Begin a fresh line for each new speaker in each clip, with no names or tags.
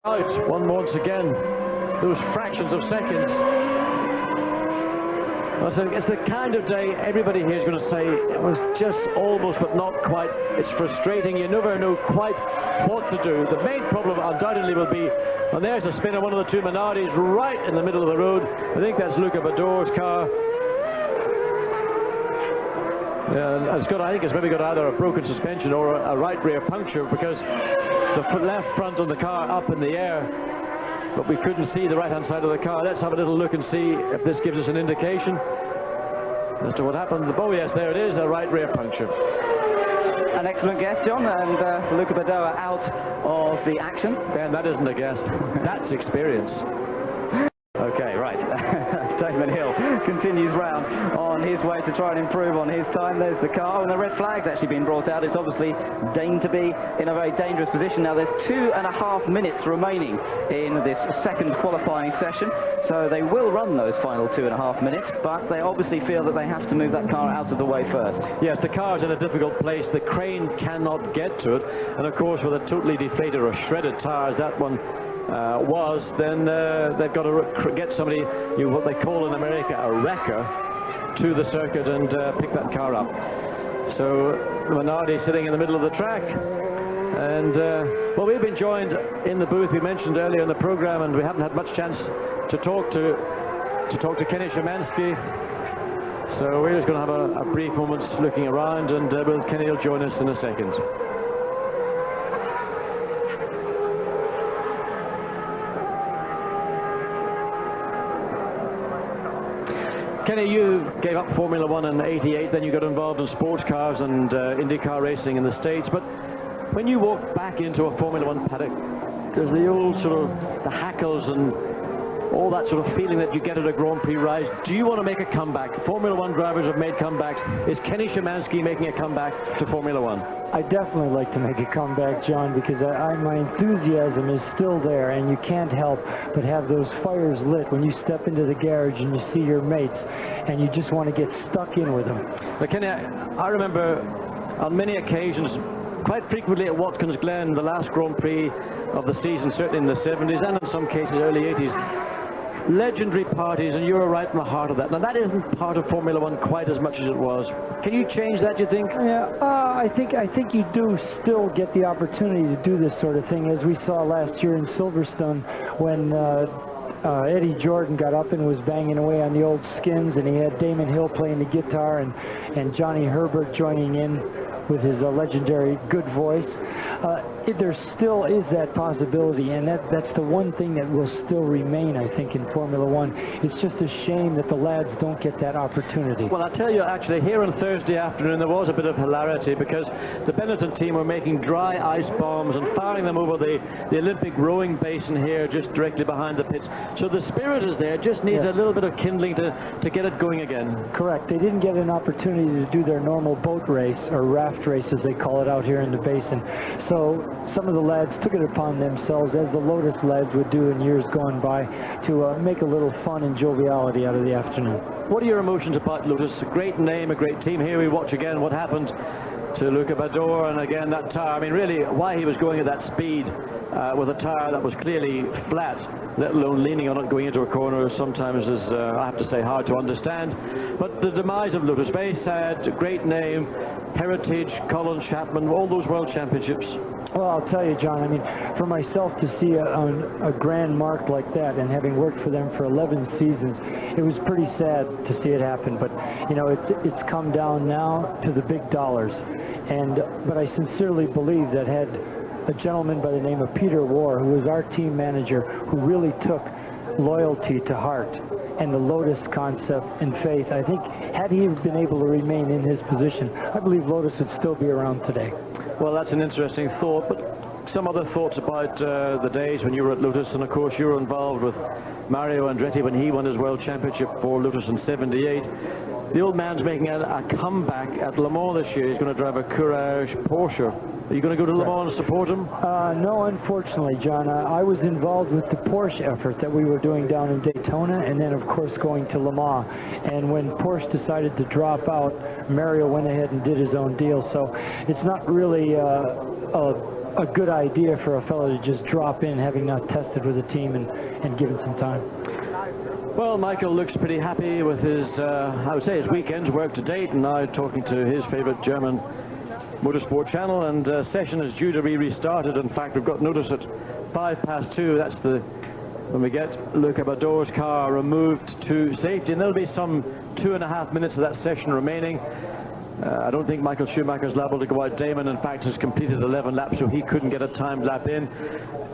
Out once again, those fractions of seconds. It's the kind of day everybody here is going to say it was just almost but not quite. It's frustrating. You never know quite what to do. The main problem undoubtedly will be, and there's a spinner, one of the two Minardis right in the middle of the road. I think that's Luca Badoer's car. Yeah, I think it's maybe got either a broken suspension or a right rear puncture, because the left front of the car up in the air, but we couldn't see the right-hand side of the car. Let's have a little look and see if this gives us an indication as to what happened. Oh yes, there it is, a right rear puncture.
An excellent guess, John, and Luca Badoer out of the action.
And that isn't a guess, that's experience.
Okay, right. Damon Hill continues round on his way to try and improve on his time. There's the car, and the red flag's actually been brought out. It's obviously deemed to be in a very dangerous position. Now there's 2.5 minutes remaining in this second qualifying session, so they will run those final 2.5 minutes, but they obviously feel that they have to move that car out of the way first.
Yes, the car's in a difficult place. The crane cannot get to it, and of course with a totally deflated or shredded tires, that one then they've got to get somebody, what they call in America a wrecker, to the circuit and pick that car up. So Minardi sitting in the middle of the track, and well, we've been joined in the booth, we mentioned earlier in the program, and we haven't had much chance to talk to Kenny Szymanski. So we're just going to have a brief moment looking around, and Kenny will join us in a second. Kenny, you gave up Formula One in '88, then you got involved in sports cars and IndyCar racing in the States. But when you walk back into a Formula One paddock, there's the old sort of the hackles and all that sort of feeling that you get at a Grand Prix race. Do you want to make a comeback? Formula One drivers have made comebacks. Is Kenny Szymanski making a comeback to Formula One?
I definitely like to make a comeback, John, because my enthusiasm is still there, and you can't help but have those fires lit when you step into the garage and you see your mates, and you just want to get stuck in with them.
But Kenny, I remember on many occasions, quite frequently at Watkins Glen, the last Grand Prix of the season, certainly in the 70s and in some cases early 80s, legendary parties, and you were right in the heart of that. Now that isn't part of Formula One quite as much as it was. Can you change that, do you think?
Yeah, I think you do still get the opportunity to do this sort of thing, as we saw last year in Silverstone when Eddie Jordan got up and was banging away on the old skins, and he had Damon Hill playing the guitar and Johnny Herbert joining in with his legendary good voice. There still is that possibility, and that's the one thing that will still remain, I think, in Formula One. It's just a shame that the lads don't get that opportunity.
Well, I'll tell you, actually, here on Thursday afternoon, there was a bit of hilarity, because the Benetton team were making dry ice bombs and firing them over the Olympic rowing basin here, just directly behind the pits. So the spirit is there, just needs a little bit of kindling to get it going again.
Correct. They didn't get an opportunity to do their normal boat race, or raft race as they call it out here in the basin. So some of the lads took it upon themselves, as the Lotus lads would do in years gone by, to make a little fun and joviality out of the afternoon.
What are your emotions about Lotus? A great name, a great team. Here we watch again what happened to Luca Badoer, and again that tire. I mean, really, why he was going at that speed with a tire that was clearly flat, let alone leaning on it going into a corner, sometimes is, I have to say, hard to understand. But the demise of Lotus, very sad, great name, heritage, Colin Chapman, all those world championships.
Well, I'll tell you, John, I mean, for myself to see a grand mark like that, and having worked for them for 11 seasons, it was pretty sad to see it happen. But, you know, it's come down now to the big dollars. But I sincerely believe that had a gentleman by the name of Peter Warr, who was our team manager, who really took loyalty to heart and the Lotus concept and faith, I think had he been able to remain in his position, I believe Lotus would still be around today.
Well, that's an interesting thought, but some other thoughts about the days when you were at Lotus, and of course you were involved with Mario Andretti when he won his world championship for Lotus in '78. The old man's making a comeback at Le Mans this year. He's going to drive a Courage Porsche. Are you going to go to Le Mans and support him?
No, unfortunately, John. I was involved with the Porsche effort that we were doing down in Daytona, and then, of course, going to Le Mans. And when Porsche decided to drop out, Mario went ahead and did his own deal. So it's not really a a good idea for a fellow to just drop in, having not tested with the team and given some time.
Well, Michael looks pretty happy with his, I would say, his weekend's work to date, and now talking to his favorite German motorsport channel, and session is due to be restarted. In fact, we've got notice at 2:05. That's when we get Luca Badoer's car removed to safety, and there'll be some 2.5 minutes of that session remaining. I don't think Michael Schumacher's liable to go out. Damon, in fact, has completed 11 laps, so he couldn't get a timed lap in.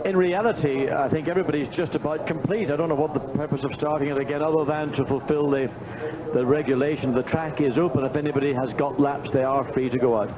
In reality, I think everybody's just about complete. I don't know what the purpose of starting it again, other than to fulfill the regulation. The track is open. If anybody has got laps, they are free to go out.